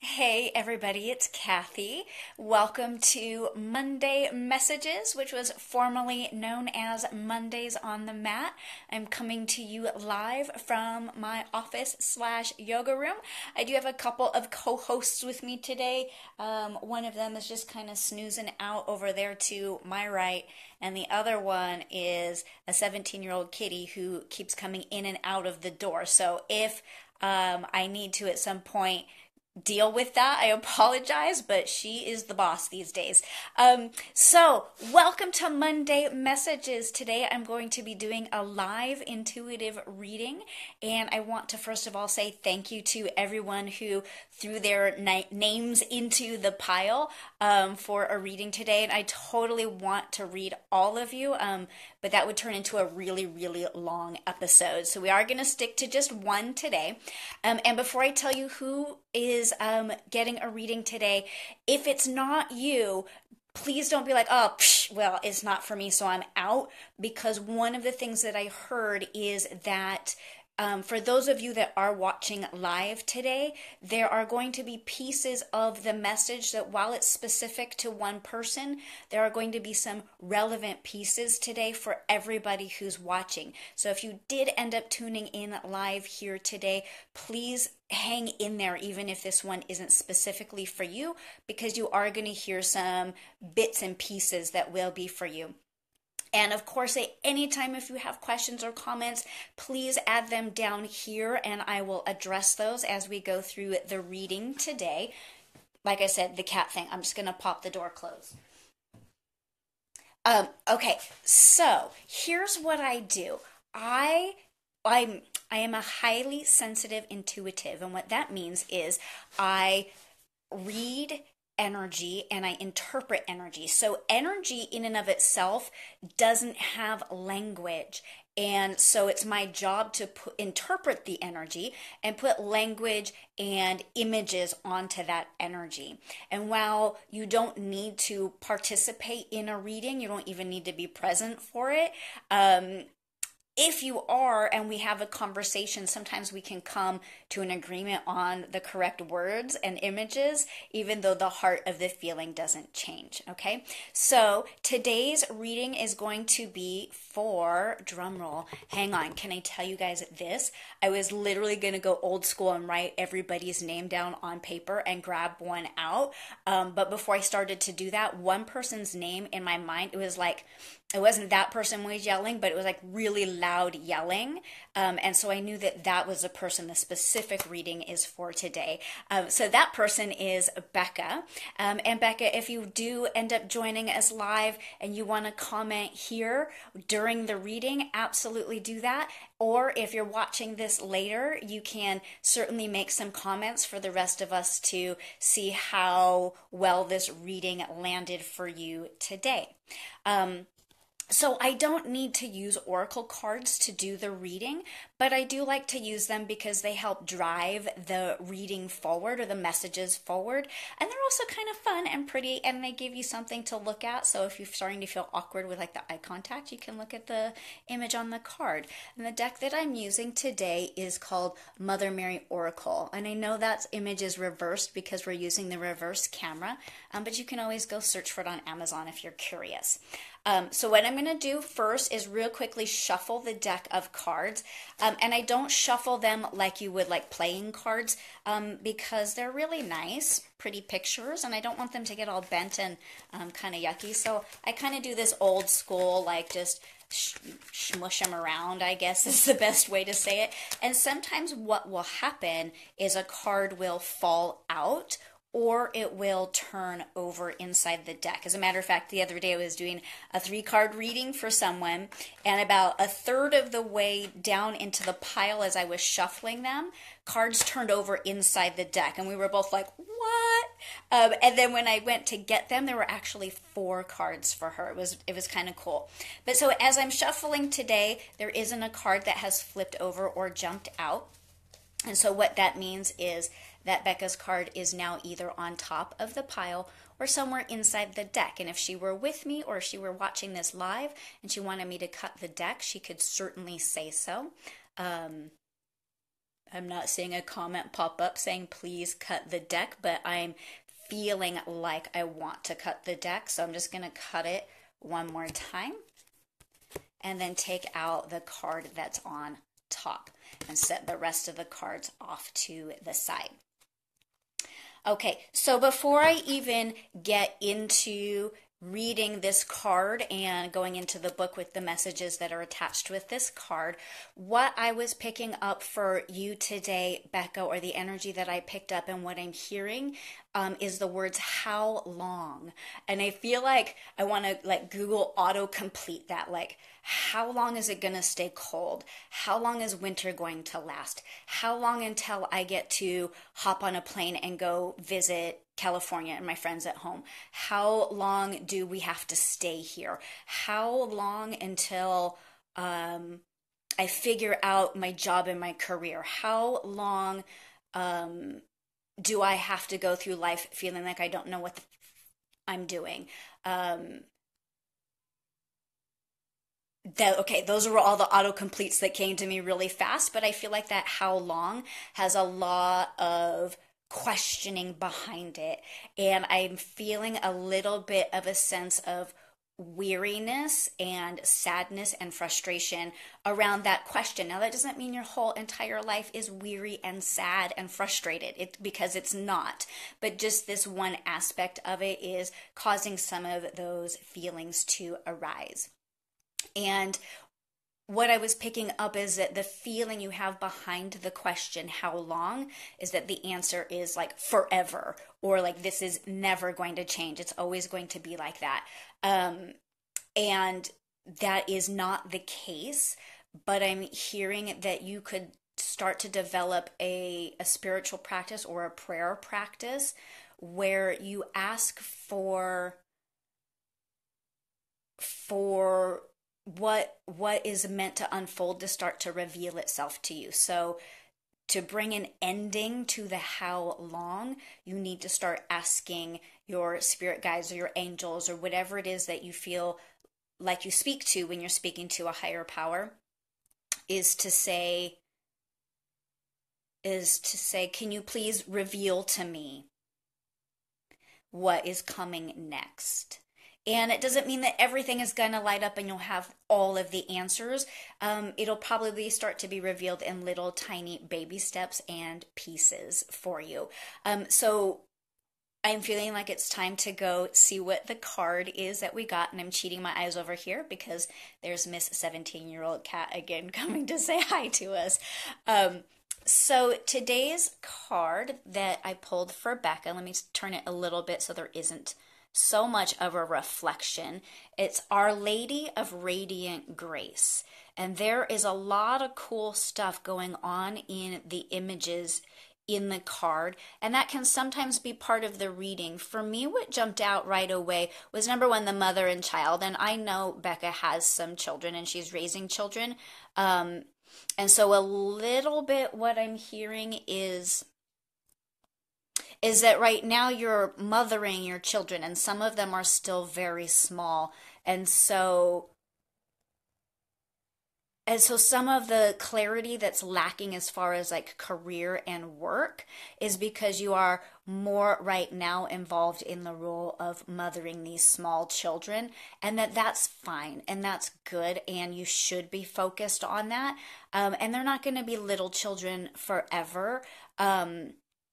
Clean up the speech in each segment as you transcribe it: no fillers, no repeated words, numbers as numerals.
Hey everybody, it's Kathy. Welcome to Monday Messages, which was formerly known as Mondays on the Mat. I'm coming to you live from my office slash yoga room. I do have a couple of co-hosts with me today. One of them is just kind of snoozing out over there to my right, and the other one is a 17-year-old kitty who keeps coming in and out of the door. So if I need to at some point deal with that. I apologize, but she is the boss these days. So, welcome to Monday Messages. Today I'm going to be doing a live intuitive reading, and I want to first of all say thank you to everyone who threw their names into the pile for a reading today, and I totally want to read all of you, but that would turn into a really, really long episode. So we are going to stick to just one today. And before I tell you who is getting a reading today, if it's not you, please don't be like, oh, psh, well, it's not for me, so I'm out. Because one of the things that I heard is that for those of you that are watching live today, there are going to be pieces of the message that while it's specific to one person, there are going to be some relevant pieces today for everybody who's watching. So if you did end up tuning in live here today, please hang in there even if this one isn't specifically for you, because you are going to hear some bits and pieces that will be for you. And of course, at any time, if you have questions or comments, please add them down here and I will address those as we go through the reading today. Like I said, the cat thing, I'm just going to pop the door closed. Okay, so here's what I do. I I'm I am a highly sensitive intuitive, and what that means is I read energy and I interpret energy. So energy in and of itself doesn't have language. And so it's my job to interpret the energy and put language and images onto that energy. And while you don't need to participate in a reading, you don't even need to be present for it. If you are and we have a conversation, sometimes we can come to an agreement on the correct words and images, even though the heart of the feeling doesn't change. Okay, so today's reading is going to be for, drum roll, hang on, can I tell you guys this? I was literally going to go old school and write everybody's name down on paper and grab one out. But before I started to do that, one person's name in my mind, it wasn't that person was yelling, but it was like really loud yelling. And so I knew that that was a person the specific reading is for today. So that person is Becca. And Becca, if you do end up joining us live and you want to comment here during the reading, absolutely do that. Or if you're watching this later, you can certainly make some comments for the rest of us to see how well this reading landed for you today. So I don't need to use oracle cards to do the reading, but I do like to use them because they help drive the reading forward or the messages forward. And they're also kind of fun and pretty, and they give you something to look at. So if you're starting to feel awkward with like the eye contact, you can look at the image on the card. And the deck that I'm using today is called Mother Mary Oracle. And I know that image is reversed because we're using the reverse camera, but you can always go search for it on Amazon if you're curious. So what I'm going to do first is real quickly shuffle the deck of cards. And I don't shuffle them like you would like playing cards because they're really nice, pretty pictures, and I don't want them to get all bent and kind of yucky. So I kind of do this old school, like just smush them around, I guess is the best way to say it. And sometimes what will happen is a card will fall out or it will turn over inside the deck. As a matter of fact, the other day I was doing a 3-card reading for someone, and about a third of the way down into the pile as I was shuffling them, cards turned over inside the deck, and we were both like, what? And then when I went to get them, there were actually 4 cards for her. It was kind of cool. But so as I'm shuffling today, there isn't a card that has flipped over or jumped out. And so what that means is that Becca's card is now either on top of the pile or somewhere inside the deck. And if she were with me or if she were watching this live and she wanted me to cut the deck, she could certainly say so. I'm not seeing a comment pop up saying please cut the deck, but I'm feeling like I want to cut the deck. So I'm just going to cut it one more time and then take out the card that's on top and set the rest of the cards off to the side. Okay, so before I even get into reading this card and going into the book with the messages that are attached with this card, what I was picking up for you today, Becca, or the energy that I picked up and what I'm hearing is the words how long. And I feel like I want to like Google autocomplete that, like how long is it going to stay cold? How long is winter going to last? How long until I get to hop on a plane and go visit California and my friends at home? How long do we have to stay here? How long until I figure out my job and my career? How long do I have to go through life feeling like I don't know what I'm doing? Okay, those are all the autocompletes that came to me really fast, but I feel like that how long has a lot of questioning behind it. And I'm feeling a little bit of a sense of weariness and sadness and frustration around that question. Now, that doesn't mean your whole entire life is weary and sad and frustrated, because it's not. But just this one aspect of it is causing some of those feelings to arise. And what I was picking up is that the feeling you have behind the question, how long, is that the answer is like forever, or like this is never going to change. It's always going to be like that. And that is not the case, but I'm hearing that you could start to develop a spiritual practice or a prayer practice where you ask for what is meant to unfold to start to reveal itself to you. So to bring an ending to the how long, you need to start asking your spirit guides or your angels or whatever it is that you feel like you speak to when you're speaking to a higher power, is to say, can you please reveal to me what is coming next? And it doesn't mean that everything is going to light up and you'll have all of the answers. It'll probably start to be revealed in little tiny baby steps and pieces for you. So I'm feeling like it's time to go see what the card is that we got. And I'm cheating my eyes over here because there's Miss 17-year-old cat again coming to say hi to us. So today's card that I pulled for Becca, let me turn it a little bit so there isn't so much of a reflection. It's Our Lady of Radiant Grace. And there is a lot of cool stuff going on in the images in the card, and that can sometimes be part of the reading. For me, what jumped out right away was number one, the mother and child. And I know Becca has some children and she's raising children. And so a little bit what I'm hearing is that right now you're mothering your children and some of them are still very small. And so some of the clarity that's lacking as far as like career and work is because you are more right now involved in the role of mothering these small children, and that's fine and that's good and you should be focused on that. And they're not going to be little children forever.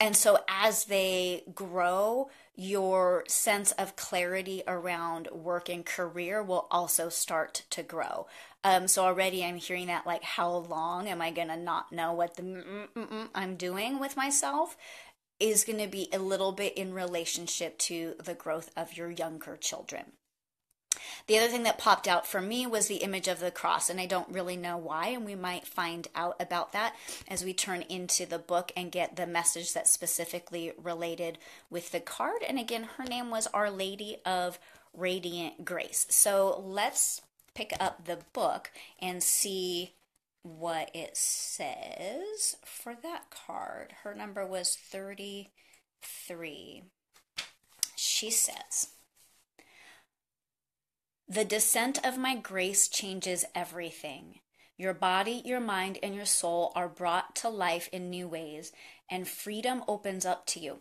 And so as they grow, your sense of clarity around work and career will also start to grow. So already I'm hearing that, like, how long am I going to not know what I'm doing with myself is going to be a little bit in relationship to the growth of your younger children. The other thing that popped out for me was the image of the cross, and I don't really know why, and we might find out about that as we turn into the book and get the message that's specifically related with the card. And again, her name was Our Lady of Radiant Grace. So let's pick up the book and see what it says for that card. Her number was 33. She says, "The descent of my grace changes everything. Your body, your mind, and your soul are brought to life in new ways, and freedom opens up to you.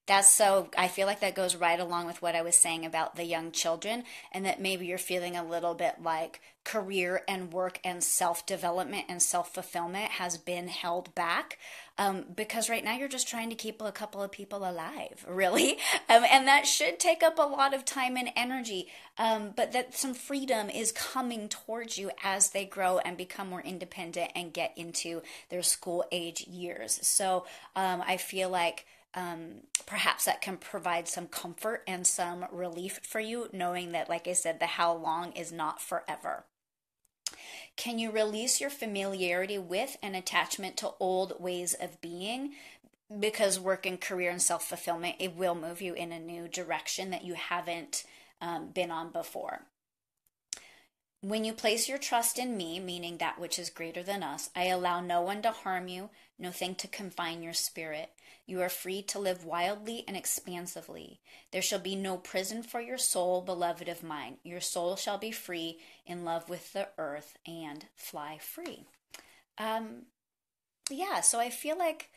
That's so, I feel like that goes right along with what I was saying about the young children, and that maybe you're feeling a little bit like career and work and self development and self fulfillment has been held back, because right now you're just trying to keep a couple of people alive, really. And that should take up a lot of time and energy, but that some freedom is coming towards you as they grow and become more independent and get into their school age years. So I feel like perhaps that can provide some comfort and some relief for you, knowing that, like I said, the how long is not forever. Can you release your familiarity with and attachment to old ways of being? Because work and career and self fulfillment, it will move you in a new direction that you haven't been on before. When you place your trust in me, meaning that which is greater than us, I allow no one to harm you, no thing to confine your spirit. You are free to live wildly and expansively. There shall be no prison for your soul, beloved of mine. Your soul shall be free, in love with the earth, and fly free. Yeah, so I feel like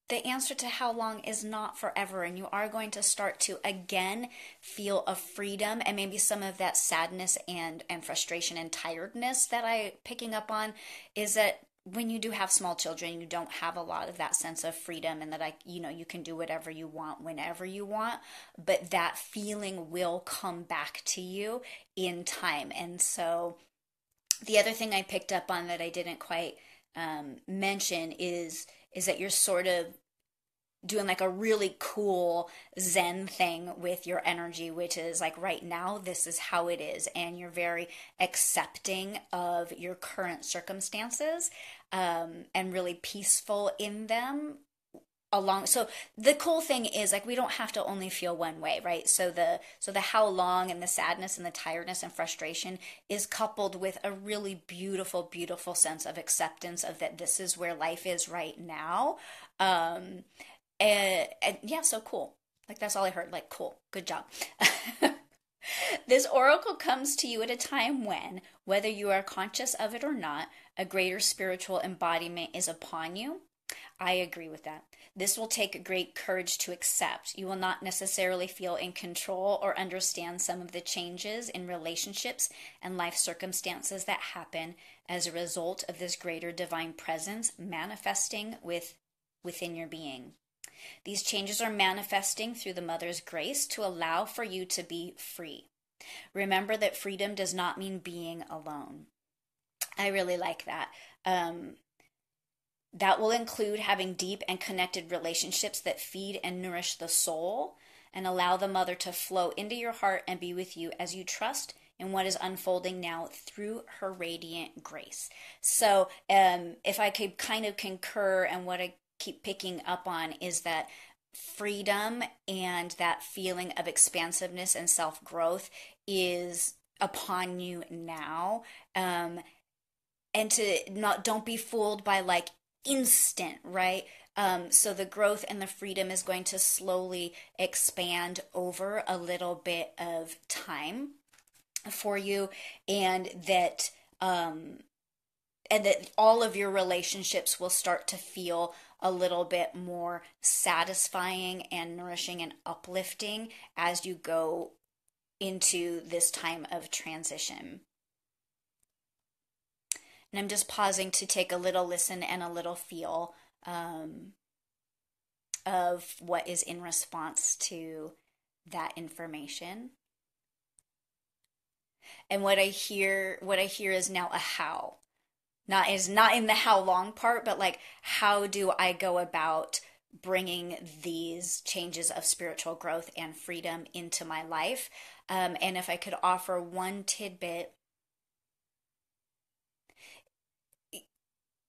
the answer to how long is not forever, and you are going to start to again feel a freedom, and maybe some of that sadness and frustration and tiredness that I picking up on is that when you do have small children, you don't have a lot of that sense of freedom, and that you can do whatever you want whenever you want, but that feeling will come back to you in time. And so the other thing I picked up on that I didn't quite mention is that you're sort of doing like a really cool Zen thing with your energy, which is like right now, this is how it is. And you're very accepting of your current circumstances, and really peaceful in them along. So the cool thing is, like, we don't have to only feel one way, right? So the how long and the sadness and the tiredness and frustration is coupled with a really beautiful sense of acceptance of that this is where life is right now. And yeah, so cool. Like, that's all I heard. Like, cool, good job. This oracle comes to you at a time when, whether you are conscious of it or not, a greater spiritual embodiment is upon you. I agree with that. This will take great courage to accept. You will not necessarily feel in control or understand some of the changes in relationships and life circumstances that happen as a result of this greater divine presence manifesting within your being. These changes are manifesting through the Mother's grace to allow for you to be free. Remember that freedom does not mean being alone. I really like that. That will include having deep and connected relationships that feed and nourish the soul and allow the Mother to flow into your heart and be with you as you trust in what is unfolding now through her radiant grace. So if I could kind of concur, and what I keep picking up on is that freedom and that feeling of expansiveness and self-growth is upon you now. And to don't be fooled by like instant, right? So the growth and the freedom is going to slowly expand over a little bit of time for you, and that all of your relationships will start to feel a little bit more satisfying and nourishing and uplifting as you go into this time of transition. And I'm just pausing to take a little listen and a little feel of what is in response to that information. And what I hear is now a how. Not in the how long part, but like, how do I go about bringing these changes of spiritual growth and freedom into my life? And if I could offer one tidbit,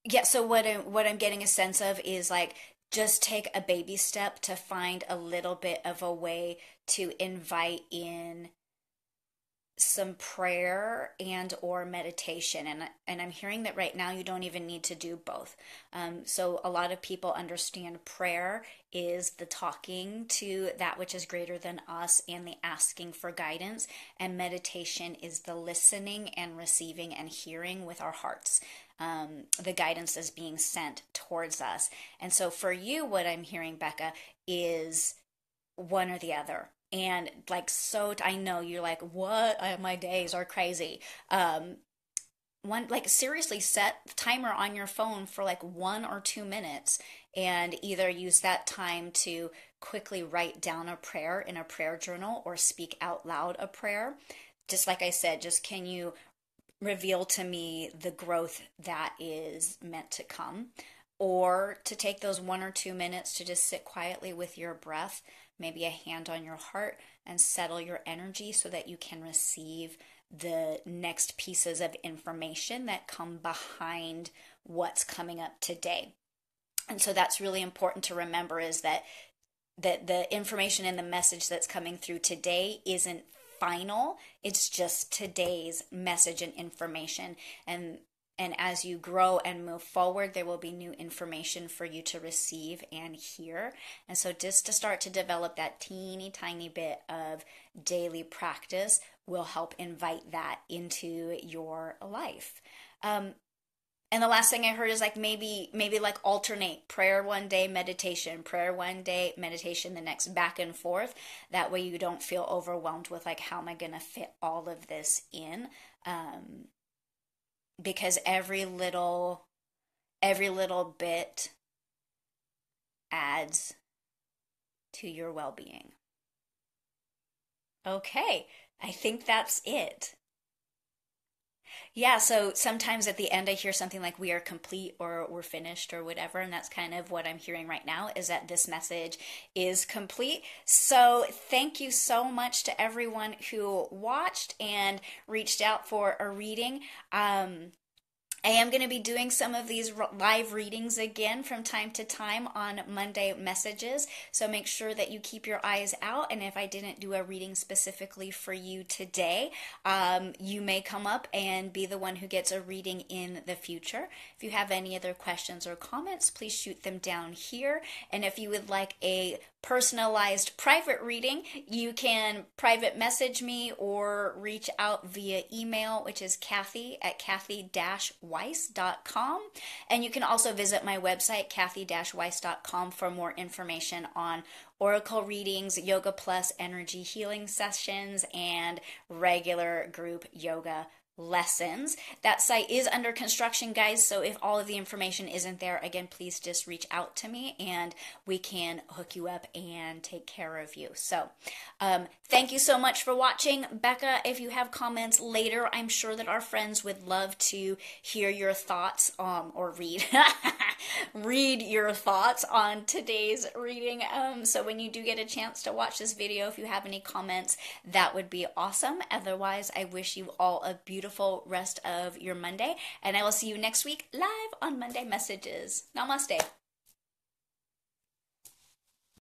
yeah. So what I'm getting a sense of is like, just take a baby step to find a little bit of a way to invite in some prayer and or meditation, and I'm hearing that right now you don't even need to do both. So a lot of people understand prayer is the talking to that which is greater than us and the asking for guidance, and meditation is the listening and receiving and hearing with our hearts. The guidance is being sent towards us. And so for you, what I'm hearing, Becca, is one or the other. And like, so I know you're like, what? My days are crazy. One, like, seriously, set timer on your phone for like 1 or 2 minutes, and either use that time to quickly write down a prayer in a prayer journal or speak out loud a prayer. Just like I said, just can you reveal to me the growth that is meant to come? Or to take those 1 or 2 minutes to just sit quietly with your breath, maybe a hand on your heart, and settle your energy so that you can receive the next pieces of information that come behind what's coming up today. And so that's really important to remember, is that the information and the message that's coming through today isn't final. It's just today's message and information. And as you grow and move forward, there will be new information for you to receive and hear. And so just to start to develop that teeny tiny bit of daily practice will help invite that into your life. And the last thing I heard is like maybe like alternate prayer one day, meditation, prayer one day, meditation the next, back and forth. That way you don't feel overwhelmed with like, how am I going to fit all of this in? Because every little bit adds to your well-being. Okay, I think that's it. Yeah, so sometimes at the end I hear something like we are complete or we're finished or whatever, and that's kind of what I'm hearing right now, is that this message is complete. So thank you so much to everyone who watched and reached out for a reading. I am going to be doing some of these live readings again from time to time on Monday messages, so make sure that you keep your eyes out. And if I didn't do a reading specifically for you today, you may come up and be the one who gets a reading in the future. If you have any other questions or comments, please shoot them down here. And if you would like a personalized private reading, you can private message me or reach out via email, which is Kathy@Kathy-Weiss.com. And you can also visit my website, Kathy-Weiss.com, for more information on oracle readings, yoga plus energy healing sessions, and regular group yoga lessons. That site is under construction, guys, so if all of the information isn't there, again, please just reach out to me and we can hook you up and take care of you. So thank you so much for watching. Becca, if you have comments later, I'm sure that our friends would love to hear your thoughts or read read your thoughts on today's reading. So when you do get a chance to watch this video, if you have any comments, that would be awesome. Otherwise, I wish you all a beautiful rest of your Monday, and I will see you next week live on Monday Messages. Namaste.